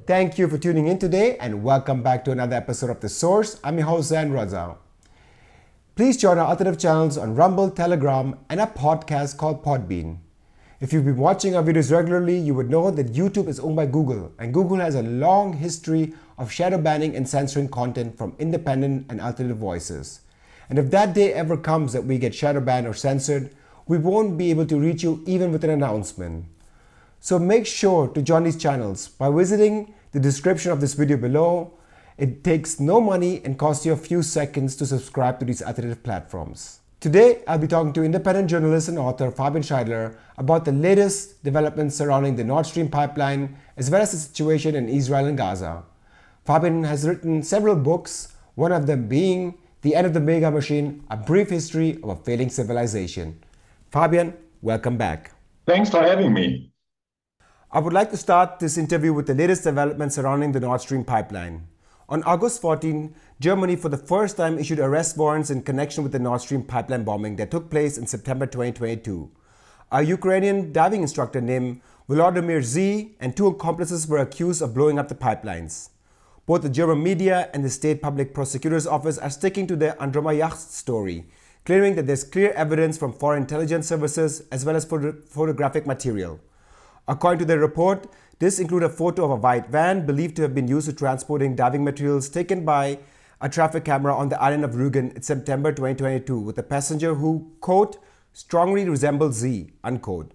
Thank you for tuning in today and welcome back to another episode of The Source. I'm your host, Zain Raza. Please join our alternative channels on Rumble, Telegram, and a podcast called Podbean. If you've been watching our videos regularly, you would know that YouTube is owned by Google, and Google has a long history of shadow banning and censoring content from independent and alternative voices. And if that day ever comes that we get shadow banned or censored, we won't be able to reach you even with an announcement. So make sure to join these channels by visiting the description of this video below. It takes no money and costs you a few seconds to subscribe to these alternative platforms. Today, I'll be talking to independent journalist and author Fabian Scheidler about the latest developments surrounding the Nord Stream pipeline, as well as the situation in Israel and Gaza. Fabian has written several books, one of them being The End of the Mega Machine, A Brief History of a Failing Civilization. Fabian, welcome back. Thanks for having me. I would like to start this interview with the latest developments surrounding the Nord Stream pipeline. On August 14, Germany for the first time issued arrest warrants in connection with the Nord Stream pipeline bombing that took place in September 2022. A Ukrainian diving instructor named Volodymyr Z and two accomplices were accused of blowing up the pipelines. Both the German media and the state public prosecutor's office are sticking to the Andromeda yacht story, claiming that there's clear evidence from foreign intelligence services as well as photographic material. According to their report, this included a photo of a white van believed to have been used to transporting diving materials taken by a traffic camera on the island of Rügen in September 2022 with a passenger who, quote, strongly resembled Z, unquote.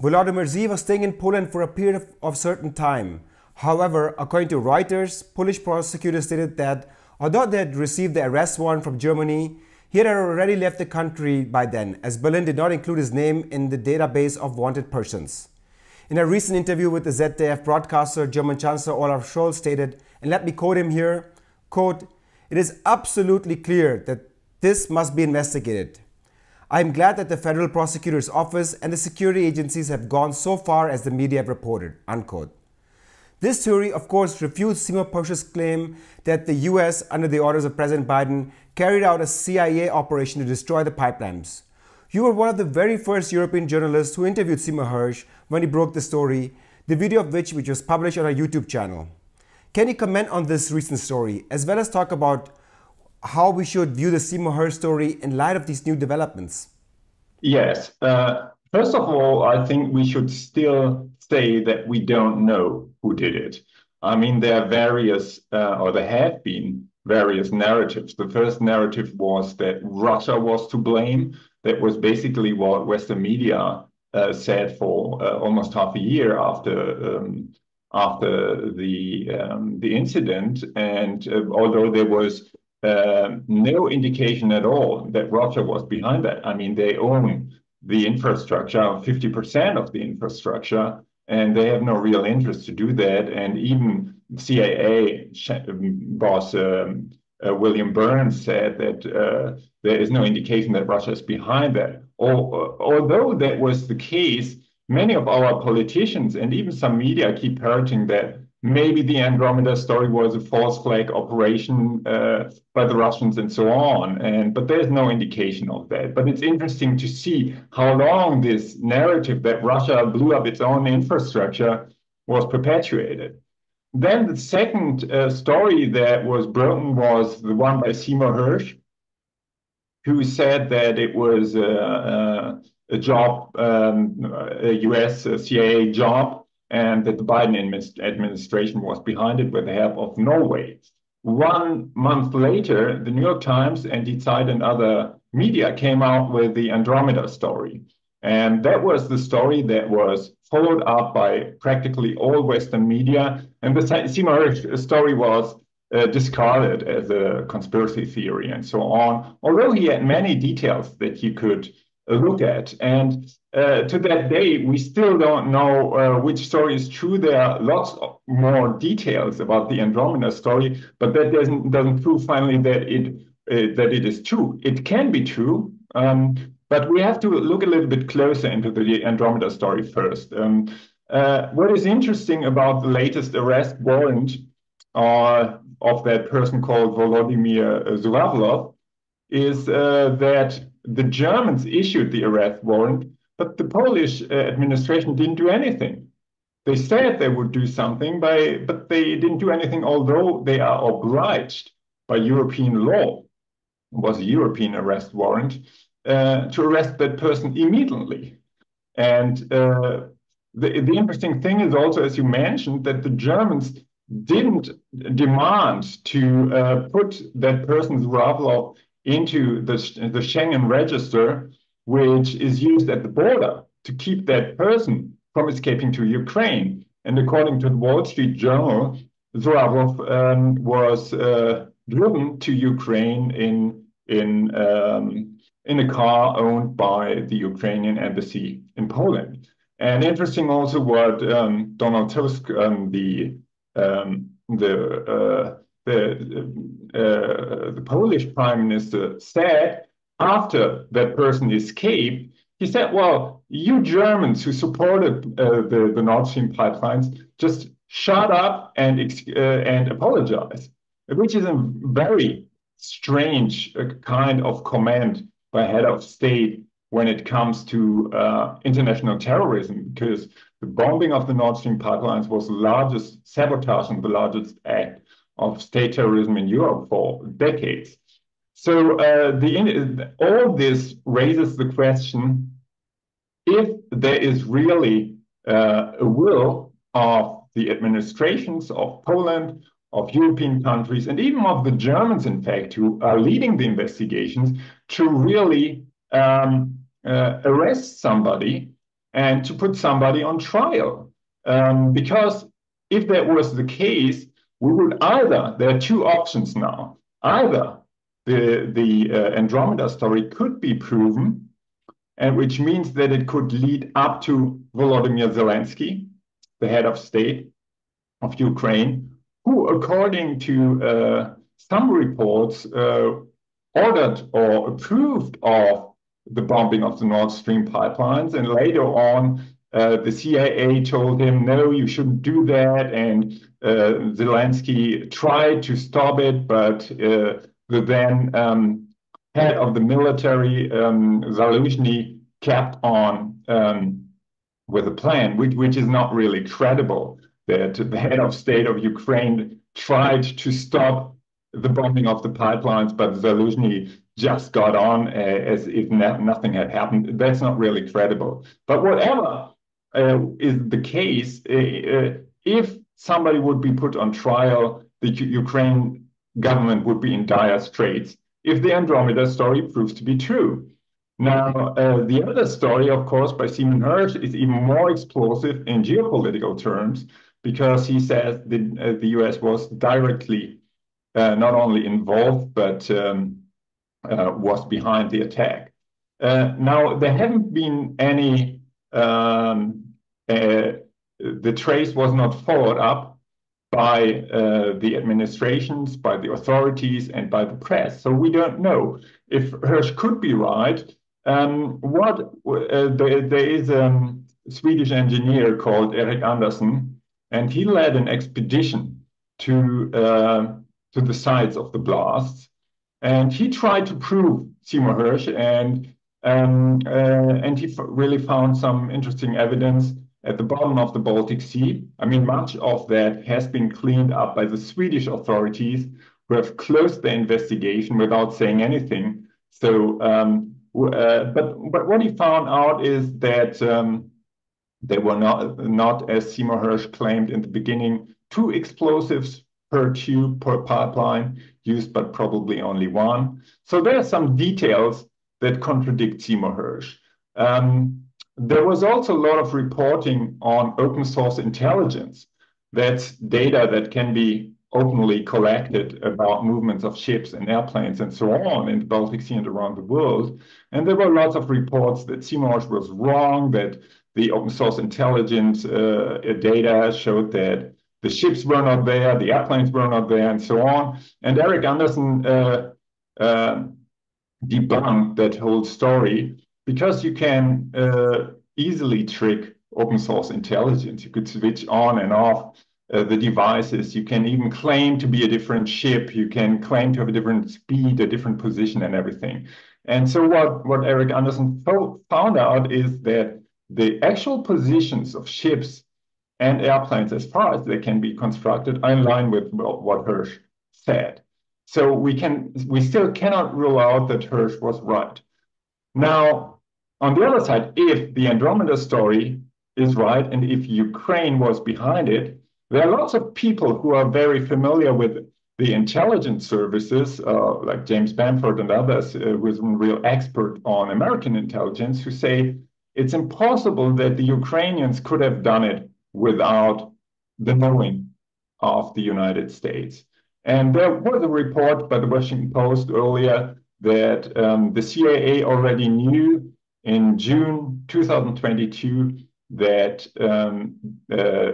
Volodymyr Z was staying in Poland for a period of certain time. However, according to Reuters, Polish prosecutors stated that although they had received the arrest warrant from Germany, he had already left the country by then, as Berlin did not include his name in the database of wanted persons. In a recent interview with the ZDF broadcaster, German Chancellor Olaf Scholz stated, and let me quote him here, quote, "It is absolutely clear that this must be investigated. I am glad that the Federal Prosecutor's Office and the security agencies have gone so far as the media have reported," unquote. This theory, of course, refutes Seymour Hersh's claim that the US, under the orders of President Biden, carried out a CIA operation to destroy the pipelines. You were one of the very first European journalists who interviewed Seymour Hersh when he broke the story, the video of which was published on our YouTube channel. Can you comment on this recent story, as well as talk about how we should view the Seymour Hersh story in light of these new developments? Yes. First of all, I think we should still say that we don't know who did it. I mean, there are various, or there have been various narratives. The first narrative was that Russia was to blame. That was basically what Western media said for almost half a year after the incident. And although there was no indication at all that Russia was behind that, I mean, they own the infrastructure, 50% of the infrastructure, and they have no real interest to do that. And even CIA boss William Burns said that there is no indication that Russia is behind that. Although that was the case, many of our politicians and even some media keep parroting that maybe the Andromeda story was a false flag operation by the Russians and so on. But there's no indication of that. But it's interesting to see how long this narrative that Russia blew up its own infrastructure was perpetuated. Then the second story that was broken was the one by Seymour Hersh, who said that it was a job, a US CIA job, and that the Biden administration was behind it with the help of Norway. 1 month later, the New York Times and Die Zeit and other media came out with the Andromeda story. And that was the story that was followed up by practically all Western media. And the Seymour Hersh story was discarded as a conspiracy theory and so on, although he had many details that you could look at. And to that day, we still don't know which story is true. There are lots of more details about the Andromeda story, but that doesn't prove finally that it is true. It can be true, but we have to look a little bit closer into the Andromeda story first. What is interesting about the latest arrest warrant of that person called Volodymyr Zuravlov is that the Germans issued the arrest warrant, but the Polish administration didn't do anything. They said they would do something, but they didn't do anything, although they are obliged by European law, it was a European arrest warrant, to arrest that person immediately. And the interesting thing is also, as you mentioned, that the Germans didn't demand to put that person's Zhuravlov into the Schengen register, which is used at the border to keep that person from escaping to Ukraine. And according to the Wall Street Journal, Zhuravlov was driven to Ukraine in a car owned by the Ukrainian embassy in Poland. And interesting also what Donald Tusk, the Polish prime minister, said after that person escaped. He said, "Well, you Germans who supported the Nord Stream pipelines, just shut up and apologize," which is a very strange kind of comment by head of state when it comes to international terrorism, because the bombing of the Nord Stream pipelines was the largest sabotage and the largest act of state terrorism in Europe for decades. So all this raises the question, if there is really a will of the administrations of Poland, of European countries, and even of the Germans, in fact, who are leading the investigations, to really arrest somebody and to put somebody on trial. Because if that was the case, we would either, there are two options now, either the Andromeda story could be proven, and which means that it could lead up to Volodymyr Zelensky, the head of state of Ukraine, who, according to some reports, ordered or approved of the bombing of the Nord Stream pipelines. And later on, the CIA told him, no, you shouldn't do that. And Zelensky tried to stop it, but the then head of the military, Zaluzhny, kept on with a plan, which is not really credible, that the head of state of Ukraine tried to stop the bombing of the pipelines, but Zaluzhny just got on as if nothing had happened. That's not really credible. But whatever is the case, if somebody would be put on trial, the Ukraine government would be in dire straits if the Andromeda story proves to be true. Now, the other story, of course, by Seymour Hersh is even more explosive in geopolitical terms, because he says the US was directly not only involved, but was behind the attack. Now, there haven't been any, the trace was not followed up by the administrations, by the authorities, and by the press. So we don't know if Hersh could be right. There is a Swedish engineer called Erik Andersson, and he led an expedition to the sites of the blasts, and he tried to prove Seymour Hersh, and he really found some interesting evidence at the bottom of the Baltic Sea. I mean, much of that has been cleaned up by the Swedish authorities, who have closed the investigation without saying anything. So, but what he found out is that they were not, as Seymour Hersh claimed in the beginning, 2 explosives per tube, per pipeline used, but probably only 1. So there are some details that contradict Seymour Hersh. There was also a lot of reporting on open source intelligence. That's data that can be openly collected about movements of ships and airplanes and so on in the Baltic Sea and around the world. And there were lots of reports that Seymour Hersh was wrong, that the open source intelligence data showed that the ships were not there, the airplanes were not there, and so on. And Erik Andersson debunked that whole story, because you can easily trick open source intelligence. You could switch on and off the devices. You can even claim to be a different ship. You can claim to have a different speed, a different position, and everything. And so what Erik Andersson found out is that the actual positions of ships and airplanes, as far as they can be constructed, are in line with what Hersh said. So we still cannot rule out that Hersh was right. Now, on the other side, if the Andromeda story is right, and if Ukraine was behind it, there are lots of people who are very familiar with the intelligence services, like James Bamford and others, who is a real expert on American intelligence, who say it's impossible that the Ukrainians could have done it without the knowing of the United States. And there was a report by the Washington Post earlier that the CIA already knew in June 2022 that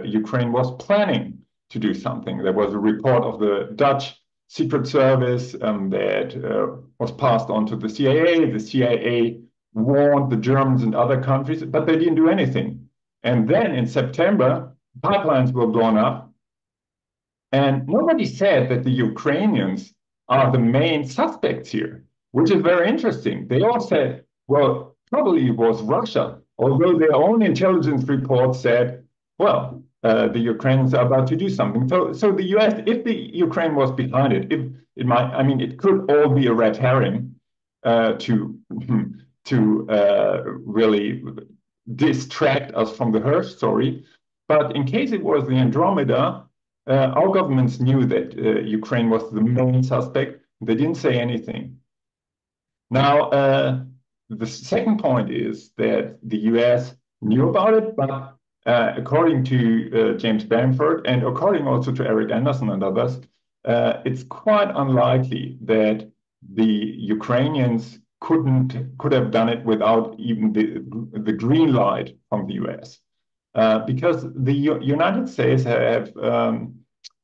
Ukraine was planning to do something. There was a report of the Dutch Secret Service that was passed on to the CIA. The CIA warned the Germans and other countries, but they didn't do anything. And then in September, pipelines were blown up, and nobody said that the Ukrainians are the main suspects here, which is very interesting. They all said, well, probably it was Russia, although their own intelligence report said, well, the Ukrainians are about to do something. So the US, if the Ukraine was behind it, it could all be a red herring to really distract us from the Hersh story. But in case it was the Andromeda, our governments knew that Ukraine was the main suspect. They didn't say anything. Now, the second point is that the US knew about it, but according to James Bamford and according also to Eric Anderson and others, it's quite unlikely that the Ukrainians could have done it without even the green light from the US. Because the United States have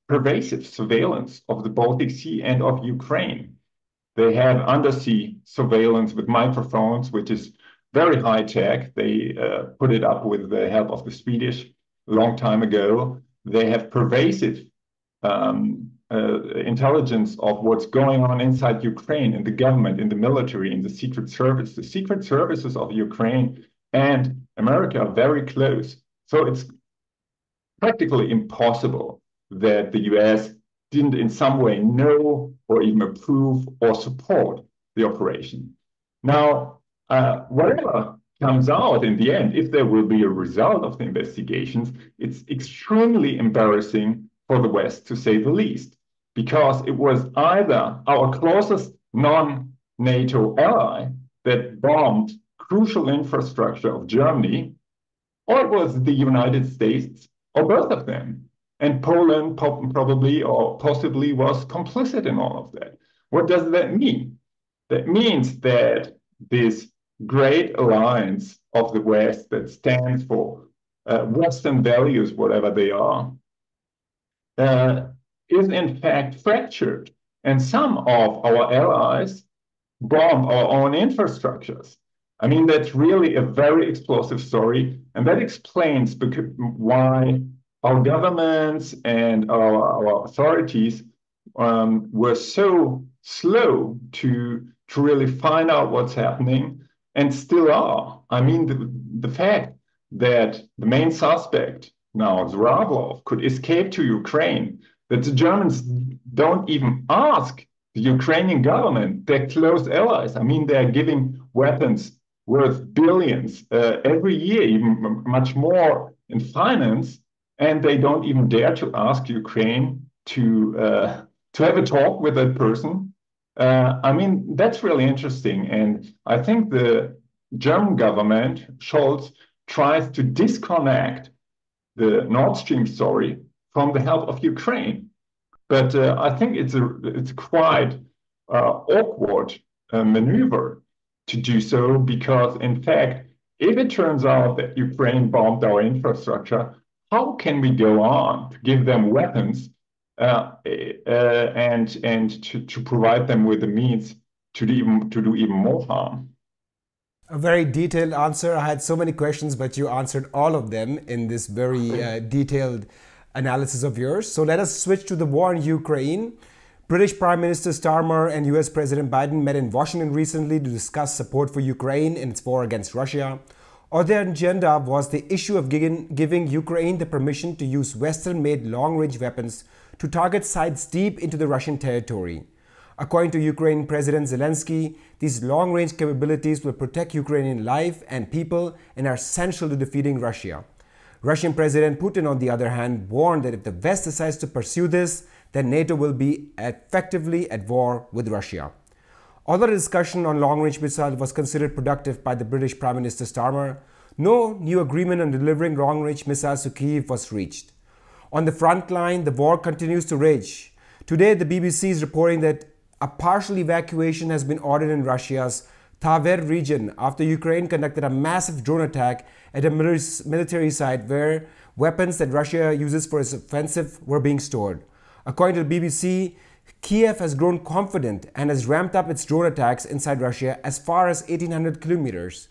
pervasive surveillance of the Baltic Sea and of Ukraine. They have undersea surveillance with microphones, which is very high tech. They put it up with the help of the Swedish a long time ago. They have pervasive intelligence of what's going on inside Ukraine, in the government, in the military, in the Secret Service. The Secret Services of Ukraine and America are very close. So it's practically impossible that the US didn't in some way know or even approve or support the operation. Now, whatever comes out in the end, if there will be a result of the investigations, it's extremely embarrassing for the West, to say the least, because it was either our closest non-NATO ally that bombed crucial infrastructure of Germany, or it was the United States, or both of them. And Poland probably or possibly was complicit in all of that. What does that mean? That means that this great alliance of the West that stands for Western values, whatever they are, is in fact fractured. And some of our allies bomb our own infrastructures. I mean, that's really a very explosive story. And that explains why our governments and our authorities were so slow to really find out what's happening, and still are. I mean, the fact that the main suspect now, Zravlov, could escape to Ukraine, that the Germans don't even ask the Ukrainian government, their close allies. I mean, they're giving weapons worth billions every year, even much more in finance. And they don't even dare to ask Ukraine to have a talk with that person. I mean, that's really interesting. And I think the German government, Scholz, tries to disconnect the Nord Stream story from the help of Ukraine. But I think it's a quite awkward maneuver to do so, because in fact, if it turns out that Ukraine bombed our infrastructure, how can we go on to give them weapons and to provide them with the means to do even more harm? A very detailed answer. I had so many questions, but you answered all of them in this very detailed analysis of yours. So let us switch to the war in Ukraine. British Prime Minister Starmer and US President Biden met in Washington recently to discuss support for Ukraine in its war against Russia. or their agenda was the issue of giving Ukraine the permission to use Western-made long-range weapons to target sites deep into the Russian territory. According to Ukraine President Zelensky, these long-range capabilities will protect Ukrainian life and people and are essential to defeating Russia. Russian President Putin, on the other hand, warned that if the West decides to pursue this, then NATO will be effectively at war with Russia. Although the discussion on long-range missiles was considered productive by the British Prime Minister Starmer, no new agreement on delivering long-range missiles to Kyiv was reached. On the front line, the war continues to rage. Today, the BBC is reporting that a partial evacuation has been ordered in Russia's Tver region after Ukraine conducted a massive drone attack at a military site where weapons that Russia uses for its offensive were being stored. According to the BBC, Kiev has grown confident and has ramped up its drone attacks inside Russia as far as 1,800 kilometers.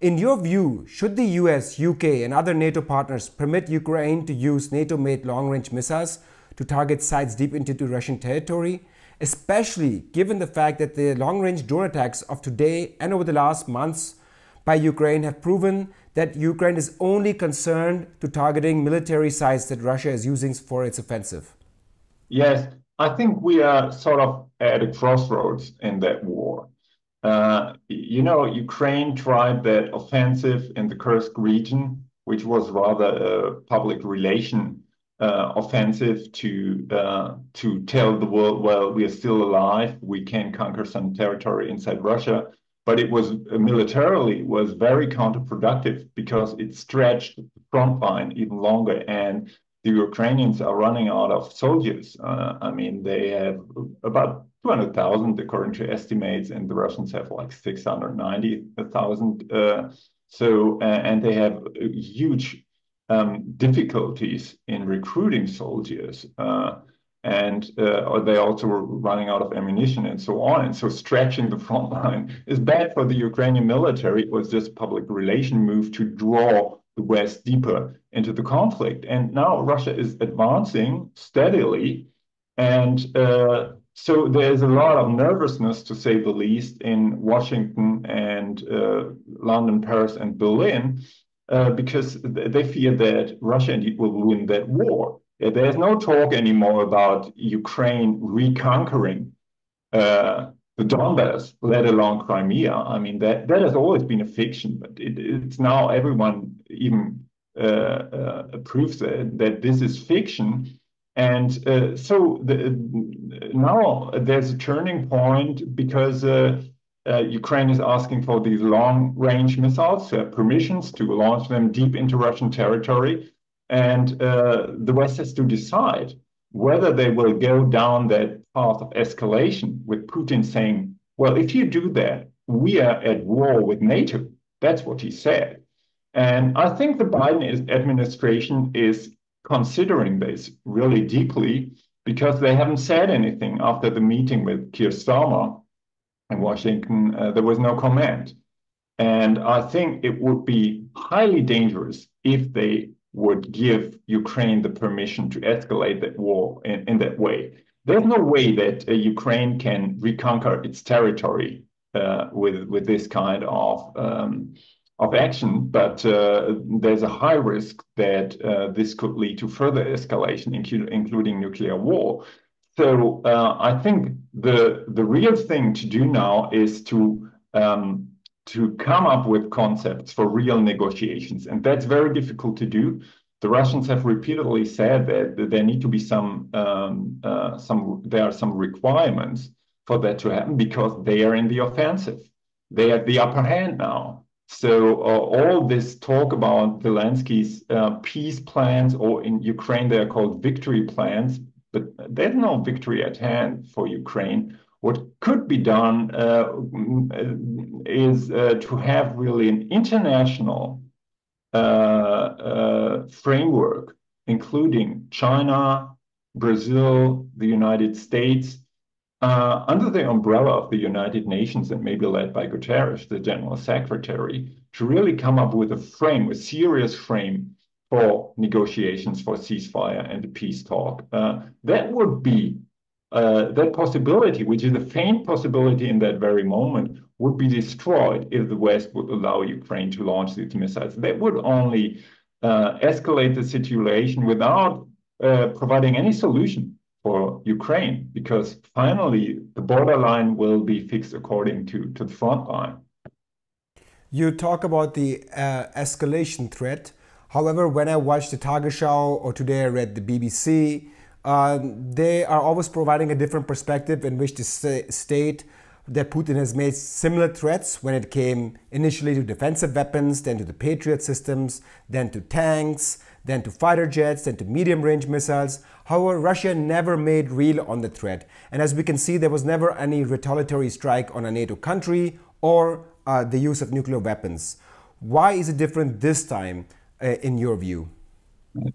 In your view, should the US, UK and other NATO partners permit Ukraine to use NATO-made long-range missiles to target sites deep into Russian territory, especially given the fact that the long-range drone attacks of today and over the last months by Ukraine have proven that Ukraine is only concerned to targeting military sites that Russia is using for its offensive? Yes, I think we are sort of at a crossroads in that war. Ukraine tried that offensive in the Kursk region, which was rather a public relation offensive to tell the world, well, we are still alive, we can conquer some territory inside Russia. But it was militarily was very counterproductive because it stretched the front line even longer, and the Ukrainians are running out of soldiers. They have about 200,000 according to estimates, and the Russians have like 690,000. And they have huge difficulties in recruiting soldiers. Or they also were running out of ammunition and so on. And so stretching the front line is bad for the Ukrainian military. It was just a public relation move to draw the West deeper into the conflict. And now Russia is advancing steadily. And so there's a lot of nervousness, to say the least, in Washington and London, Paris, and Berlin, because they fear that Russia indeed will win that war. There's no talk anymore about Ukraine reconquering the Donbass, let alone Crimea. I mean, that has always been a fiction, but it's now everyone even approves that this is fiction. And now there's a turning point because Ukraine is asking for these long-range missiles, permissions to launch them deep into Russian territory. And the West has to decide whether they will go down that path of escalation, with Putin saying, well, if you do that, we are at war with NATO. That's what he said. And I think the Biden administration is considering this really deeply because they haven't said anything after the meeting with Keir Starmer in Washington. There was no comment. And I think it would be highly dangerous if they would give Ukraine the permission to escalate that war in that way. There's no way that Ukraine can reconquer its territory with this kind of action, but there's a high risk that this could lead to further escalation, including nuclear war. So I think the real thing to do now is to come up with concepts for real negotiations. And that's very difficult to do. The Russians have repeatedly said that there need to be there are some requirements for that to happen because they are in the offensive. They have the upper hand now. So all this talk about Zelensky's peace plans, or in Ukraine they are called victory plans, but there's no victory at hand for Ukraine. What could be done is to have really an international framework, including China, Brazil, the United States, under the umbrella of the United Nations and maybe led by Guterres, the General Secretary, to really come up with a serious frame for negotiations for ceasefire and peace talk. That would be that possibility, which is a faint possibility in that very moment, would be destroyed if the West would allow Ukraine to launch these missiles. That would only escalate the situation without providing any solution for Ukraine, because finally the borderline will be fixed according to the front line. You talk about the escalation threat. However, when I watched the Tagesschau or today I read the BBC, they are always providing a different perspective in which they state that Putin has made similar threats when it came initially to defensive weapons, then to the Patriot systems, then to tanks, then to fighter jets, then to medium-range missiles. However, Russia never made real on the threat. And as we can see, there was never any retaliatory strike on a NATO country or the use of nuclear weapons. Why is it different this time, in your view?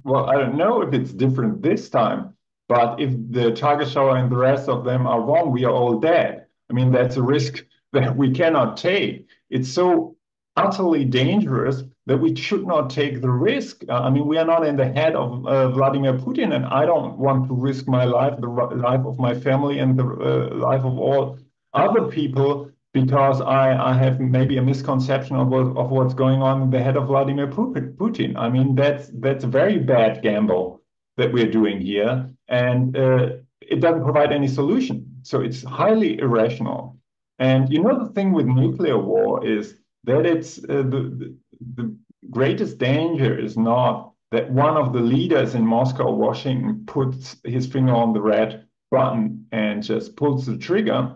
Well, I don't know if it's different this time, but if the Tagesschau and the rest of them are wrong, we are all dead. I mean, that's a risk that we cannot take. It's so utterly dangerous that we should not take the risk. I mean, we are not in the head of Vladimir Putin, and I don't want to risk my life, the life of my family, and the life of all other people because I have maybe a misconception of what's going on in the head of Vladimir Putin. I mean, that's a very bad gamble that we're doing here, and it doesn't provide any solution. So it's highly irrational. And you know, the thing with nuclear war is that it's the greatest danger is not that one of the leaders in Moscow or Washington puts his finger on the red button and just pulls the trigger,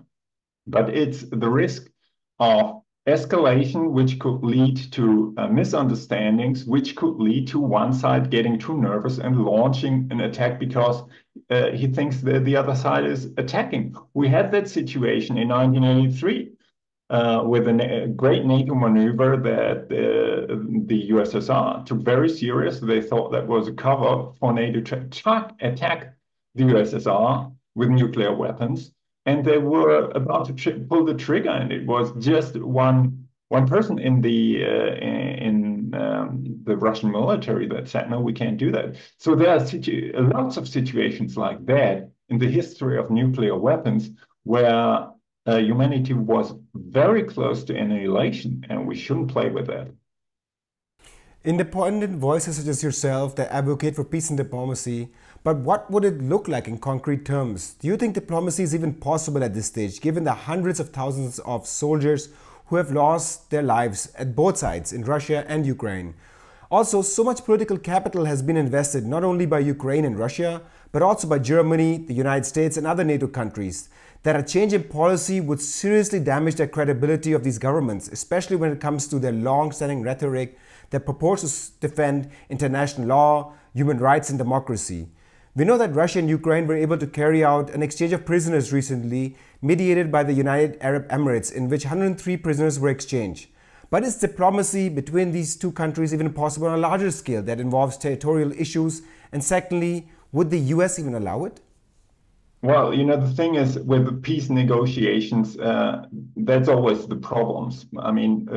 but it's the risk of escalation, which could lead to misunderstandings, which could lead to one side getting too nervous and launching an attack because he thinks that the other side is attacking. We had that situation in 1983 with a great NATO maneuver that the USSR took very serious. They thought that was a cover for NATO to attack the USSR with nuclear weapons. And they were about to pull the trigger, and it was just one person in the Russian military that said, "No, we can't do that." So there are lots of situations like that in the history of nuclear weapons where humanity was very close to annihilation, and we shouldn't play with that. Independent voices such as yourself that advocate for peace and diplomacy, but what would it look like in concrete terms? Do you think diplomacy is even possible at this stage, given the hundreds of thousands of soldiers who have lost their lives at both sides, in Russia and Ukraine? Also, so much political capital has been invested not only by Ukraine and Russia, but also by Germany, the United States, and other NATO countries, that a change in policy would seriously damage the credibility of these governments, especially when it comes to their long-standing rhetoric that purports to defend international law, human rights, and democracy. We know that Russia and Ukraine were able to carry out an exchange of prisoners recently, mediated by the United Arab Emirates, in which 103 prisoners were exchanged. But is diplomacy between these two countries even possible on a larger scale that involves territorial issues? And secondly, would the US even allow it? Well, you know, the thing is with the peace negotiations, that's always the problems. I mean,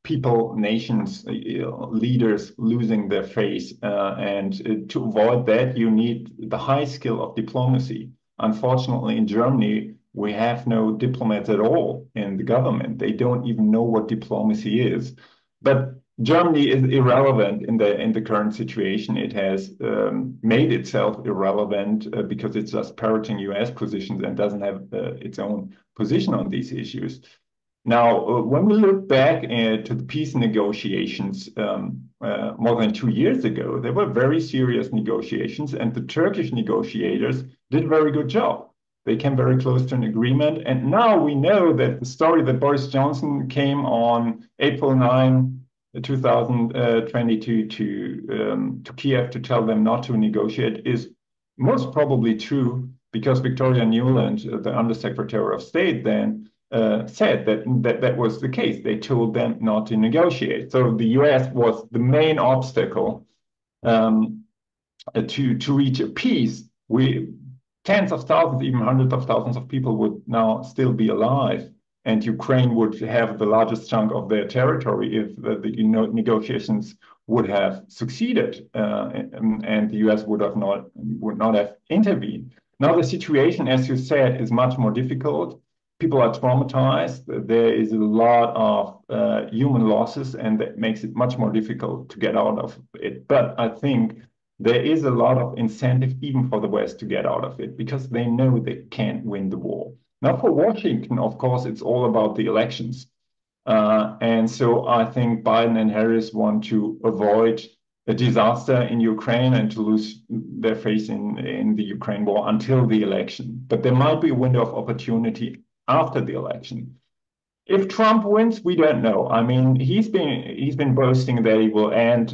people, nations, leaders losing their face. And to avoid that, you need the high skill of diplomacy. Unfortunately, in Germany, we have no diplomats at all in the government. They don't even know what diplomacy is. But Germany is irrelevant in the current situation. It has made itself irrelevant because it's just parroting US positions and doesn't have its own position on these issues. Now, when we look back to the peace negotiations more than 2 years ago, there were very serious negotiations, and the Turkish negotiators did a very good job. They came very close to an agreement, and now we know that the story that Boris Johnson came on April 9, 2022 to Kiev to tell them not to negotiate is most probably true because Victoria Nuland, the Undersecretary of State then, said that was the case. They told them not to negotiate. So the US was the main obstacle to reach a peace. Tens of thousands, even hundreds of thousands of people would now still be alive, and Ukraine would have the largest chunk of their territory if the negotiations would have succeeded, and the US would not have intervened. Now, the situation, as you said, is much more difficult. People are traumatized. There is a lot of human losses, and that makes it much more difficult to get out of it. But I think there is a lot of incentive even for the West to get out of it because they know they can't win the war. Now, for Washington, of course, it's all about the elections. And so I think Biden and Harris want to avoid a disaster in Ukraine and to lose their face in the Ukraine war until the election. But there might be a window of opportunity after the election. If Trump wins, we don't know. I mean, he's been boasting that he will end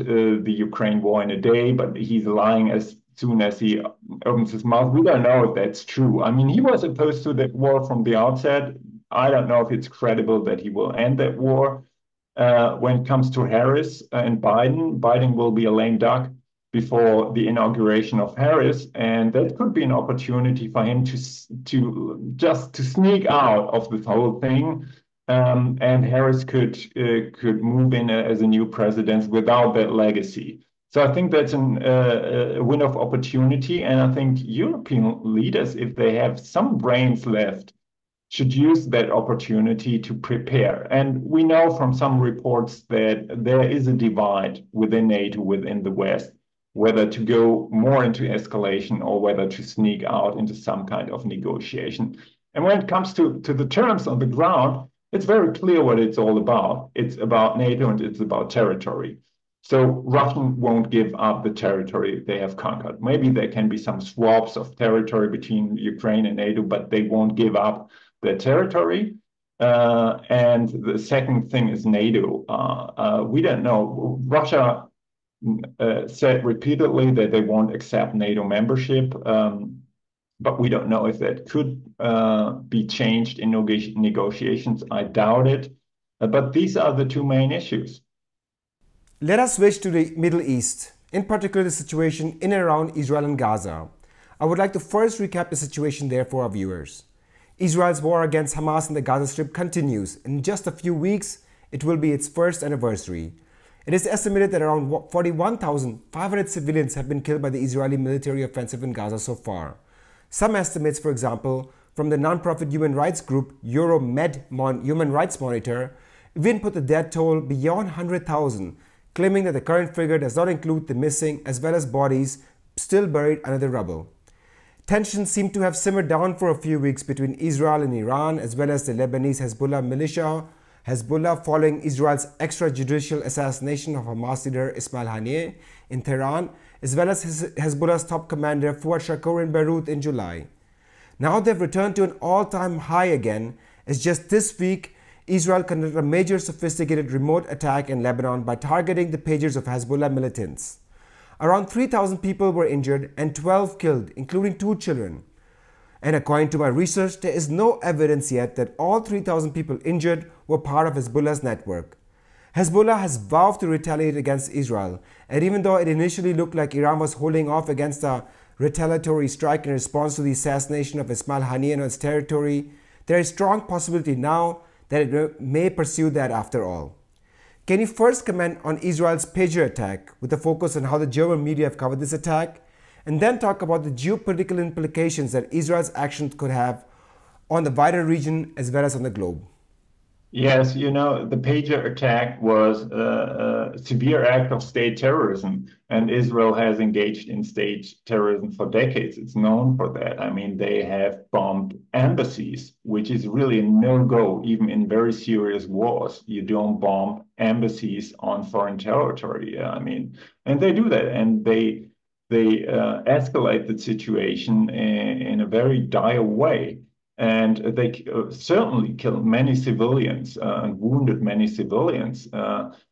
the Ukraine war in a day, but he's lying as soon as he opens his mouth. We don't know if that's true. I mean, he was opposed to the war from the outset. I don't know if it's credible that he will end that war. When it comes to Harris and Biden, Biden will be a lame duck before the inauguration of Harris, and that could be an opportunity for him to sneak out of this whole thing. And Harris could move in as a new president without that legacy. So I think that's a window of opportunity, and I think European leaders, if they have some brains left, should use that opportunity to prepare. And we know from some reports that there is a divide within NATO, within the West, whether to go more into escalation or whether to sneak out into some kind of negotiation. And when it comes to the terms on the ground, it's very clear what it's all about. It's about NATO and it's about territory. So Russia won't give up the territory they have conquered. Maybe there can be some swaps of territory between Ukraine and NATO, but they won't give up their territory. And the second thing is NATO. We don't know. Russia said repeatedly that they won't accept NATO membership, but we don't know if that could be changed in negotiations. I doubt it. But these are the two main issues. Let us switch to the Middle East, in particular the situation in and around Israel and Gaza. I would like to first recap the situation there for our viewers. Israel's war against Hamas in the Gaza Strip continues. In just a few weeks, it will be its first anniversary. It is estimated that around 41,500 civilians have been killed by the Israeli military offensive in Gaza so far. Some estimates, for example, from the non-profit human rights group Euromed Human Rights Monitor, even put the death toll beyond 100,000, claiming that the current figure does not include the missing as well as bodies still buried under the rubble. Tensions seem to have simmered down for a few weeks between Israel and Iran, as well as the Lebanese Hezbollah militia, Hezbollah, following Israel's extrajudicial assassination of Hamas leader Ismail Haniyeh in Tehran, as well as Hezbollah's top commander Fuad Shakir in Beirut in July. Now they've returned to an all-time high again, as just this week, Israel conducted a major sophisticated remote attack in Lebanon by targeting the pagers of Hezbollah militants. Around 3,000 people were injured and 12 killed, including 2 children. And according to my research, there is no evidence yet that all 3,000 people injured were part of Hezbollah's network. Hezbollah has vowed to retaliate against Israel, and even though it initially looked like Iran was holding off against a retaliatory strike in response to the assassination of Ismail Haniyeh on its territory, there is strong possibility now that it may pursue that after all. Can you first comment on Israel's pager attack with a focus on how the German media have covered this attack, and then talk about the geopolitical implications that Israel's actions could have on the wider region as well as on the globe? Yes, you know, the pager attack was a severe act of state terrorism, and Israel has engaged in state terrorism for decades. It's known for that. I mean, they have bombed embassies, which is really a no-go, even in very serious wars. You don't bomb embassies on foreign territory. I mean, and they do that, and they escalate the situation in a very dire way. And they certainly killed many civilians and wounded many civilians.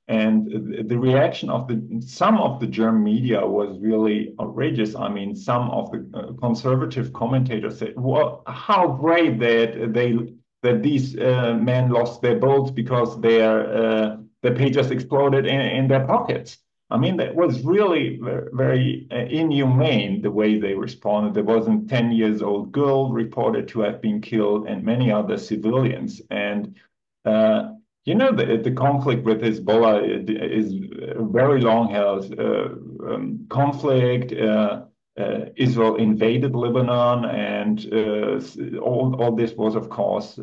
And the reaction of some of the German media was really outrageous. I mean, some of the conservative commentators said, "Well, how great that these men lost their boats because their pagers exploded in their pockets." I mean, that was really very inhumane, the way they responded. There was a 10-year-old girl reported to have been killed and many other civilians. And, you know, the conflict with Hezbollah is a very long-held conflict. Israel invaded Lebanon, and all this was, of course,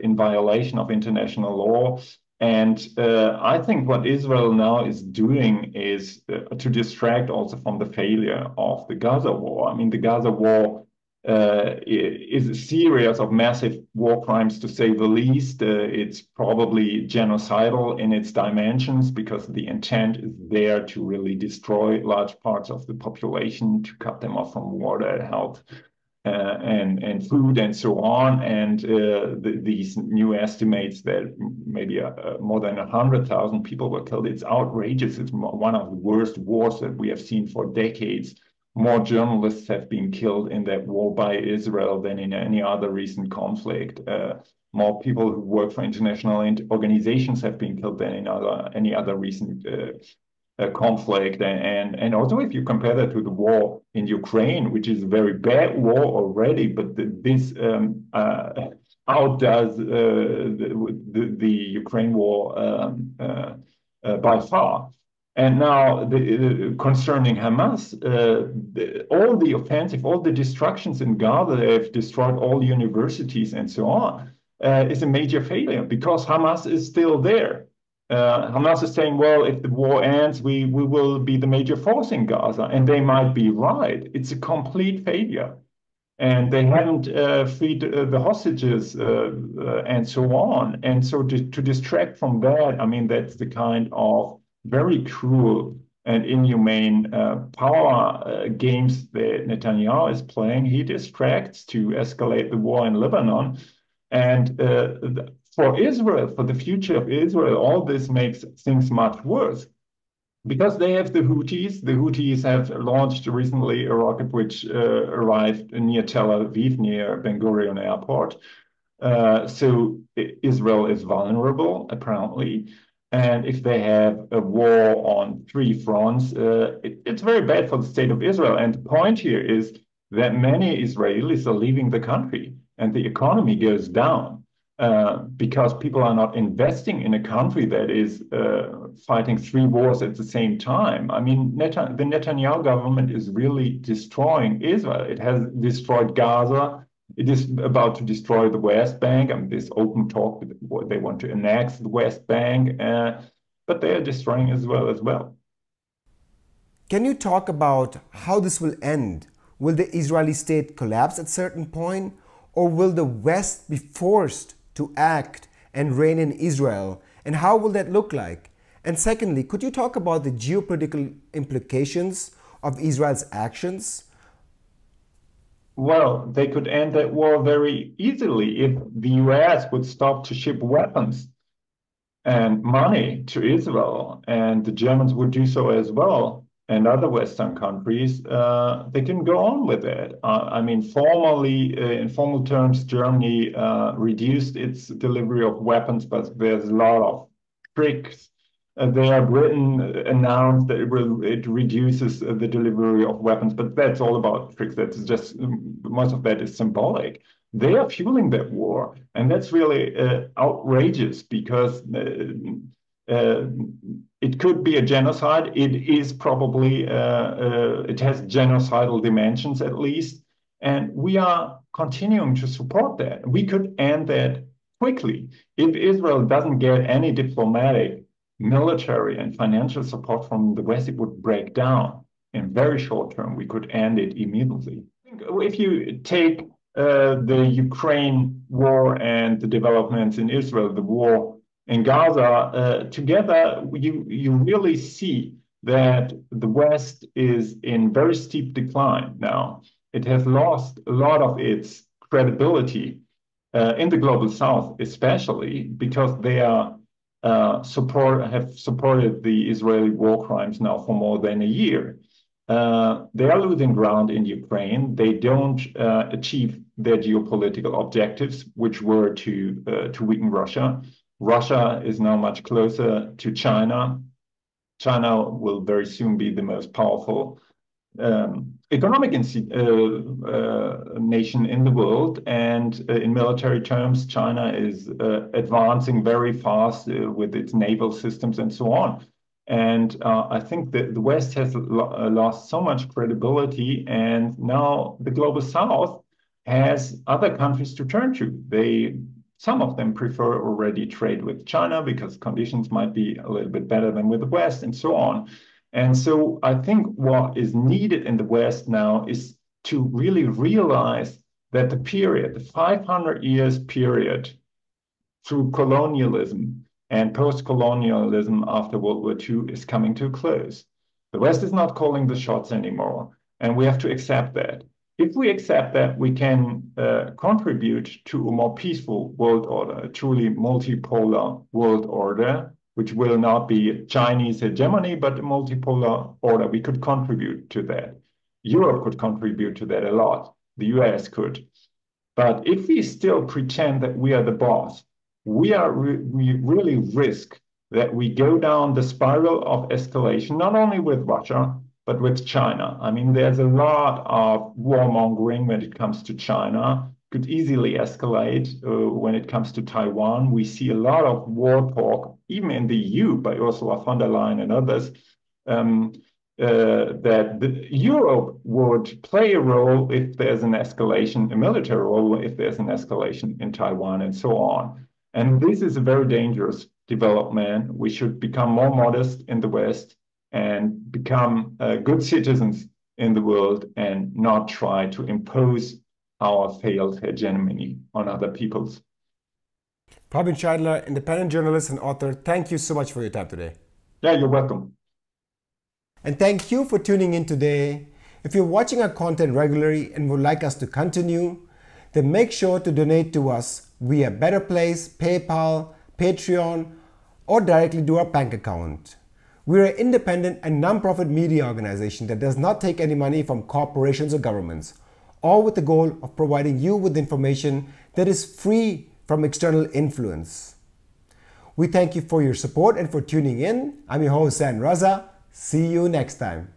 in violation of international law. And I think what Israel now is doing is to distract also from the failure of the Gaza war. I mean, the Gaza war is a series of massive war crimes, to say the least. It's probably genocidal in its dimensions because the intent is there to really destroy large parts of the population, to cut them off from water, health, and food, and so on. And these new estimates that maybe more than 100,000 people were killed. It's outrageous. It's one of the worst wars that we have seen for decades. More journalists have been killed in that war by Israel than in any other recent conflict. More people who work for international organizations have been killed than in any other recent conflict. And also, if you compare that to the war in Ukraine, which is a very bad war already, but this outdoes the Ukraine war by far. And now, concerning Hamas, all the offensive, all the destructions in Gaza, they've destroyed all universities and so on, is a major failure because Hamas is still there. Hamas is saying, well, if the war ends, we will be the major force in Gaza. And they might be right. It's a complete failure. And they haven't freed the hostages and so on. And so to distract from that, I mean, that's the kind of very cruel and inhumane power games that Netanyahu is playing. He distracts to escalate the war in Lebanon. And for Israel, for the future of Israel, all this makes things much worse. Because they have the Houthis. The Houthis have launched recently a rocket which arrived near Tel Aviv, near Ben Gurion Airport. So Israel is vulnerable, apparently. And if they have a war on three fronts, it's very bad for the state of Israel. And the point here is that many Israelis are leaving the country and the economy goes down because people are not investing in a country that is fighting three wars at the same time. I mean, the Netanyahu government is really destroying Israel. It has destroyed Gaza. It is about to destroy the West Bank. I mean, this open talk, they want to annex the West Bank, but they are destroying Israel as well. Can you talk about how this will end? Will the Israeli state collapse at a certain point, or will the West be forced to act and reign in Israel? And how will that look like? And secondly, could you talk about the geopolitical implications of Israel's actions? Well, they could end that war very easily if the US would stop to ship weapons and money to Israel, and the Germans would do so as well, and other Western countries. They can go on with it. I mean, formally, in formal terms, Germany reduced its delivery of weapons, but there's a lot of tricks. There, Britain announced that it reduces the delivery of weapons, but that's all about tricks. That's just, most of that is symbolic. They are fueling that war, and that's really outrageous because it could be a genocide. It is probably, it has genocidal dimensions at least, and we are continuing to support that. We could end that quickly. If Israel doesn't get any diplomatic, military and financial support from the West, it would break down in very short term. We could end it immediately. If you take the Ukraine war and the developments in Israel, the war in Gaza, together, you really see that the West is in very steep decline now. It has lost a lot of its credibility in the global South, especially because they are have supported the Israeli war crimes now for more than a year. They are losing ground in Ukraine. They don't achieve their geopolitical objectives, which were to weaken Russia. Russia is now much closer to China. China will very soon be the most powerful economic nation in the world, and in military terms, China is advancing very fast with its naval systems and so on. And I think that the West has lost so much credibility, and now the global South has other countries to turn to. Some of them prefer already trade with China because conditions might be a little bit better than with the West, and so on. And so I think what is needed in the West now is to really realize that the 500 years period through colonialism and post-colonialism after World War II is coming to a close. The West is not calling the shots anymore, and we have to accept that. If we accept that, we can contribute to a more peaceful world order, a truly multipolar world order, which will not be Chinese hegemony, but a multipolar order. We could contribute to that. Europe could contribute to that a lot. The US could. But if we still pretend that we are the boss, we really risk that we go down the spiral of escalation, not only with Russia, but with China. I mean, there's a lot of warmongering when it comes to China. Could easily escalate when it comes to Taiwan. We see a lot of war talk, even in the EU, by Ursula von der Leyen and others, that Europe would play a role if there's an escalation, a military role if there's an escalation in Taiwan, and so on. And this is a very dangerous development. We should become more modest in the West and become good citizens in the world and not try to impose our failed hegemony on other peoples. Fabian Scheidler, independent journalist and author, thank you so much for your time today. Yeah, you're welcome. And thank you for tuning in today. If you're watching our content regularly and would like us to continue, then make sure to donate to us via Better Place, PayPal, Patreon, or directly to our bank account. We're an independent and non-profit media organization that does not take any money from corporations or governments, all with the goal of providing you with information that is free from external influence. We thank you for your support and for tuning in. I'm your host, San Raza. See you next time.